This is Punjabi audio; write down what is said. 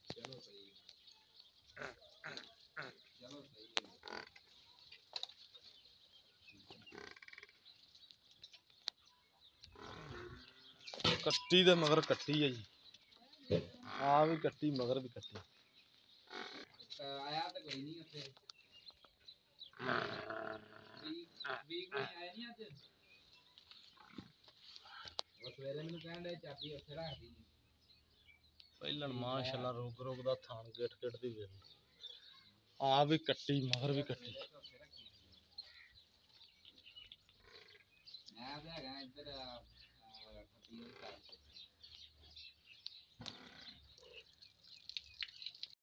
चलो सही चलो सही ਕੱਟੀ ਦੇ ਮਗਰ ਕੱਟੀ ਹੈ ਜੀ ਆ ਵੀ ਕੱਟੀ ਮਗਰ ਵੀ ਕੱਟੀ आया तो कोई नहीं उत्थे भी कोई आया नहीं अज वो सवेरे मैनू कहन डे चाबी उत्थे रख दी ਪਹਿਲਾਂ ਮਾਸ਼ਾਅੱਲਾ ਰੁਕ ਰੁਕ ਦਾ ਥਾਣ ਗਿੱਟ ਗਿੱਟ ਦੀ ਵੇਖ ਆ ਵੀ ਕੱਟੀ ਮਗਰ ਵੀ ਕੱਟੀ मैं तो है इधर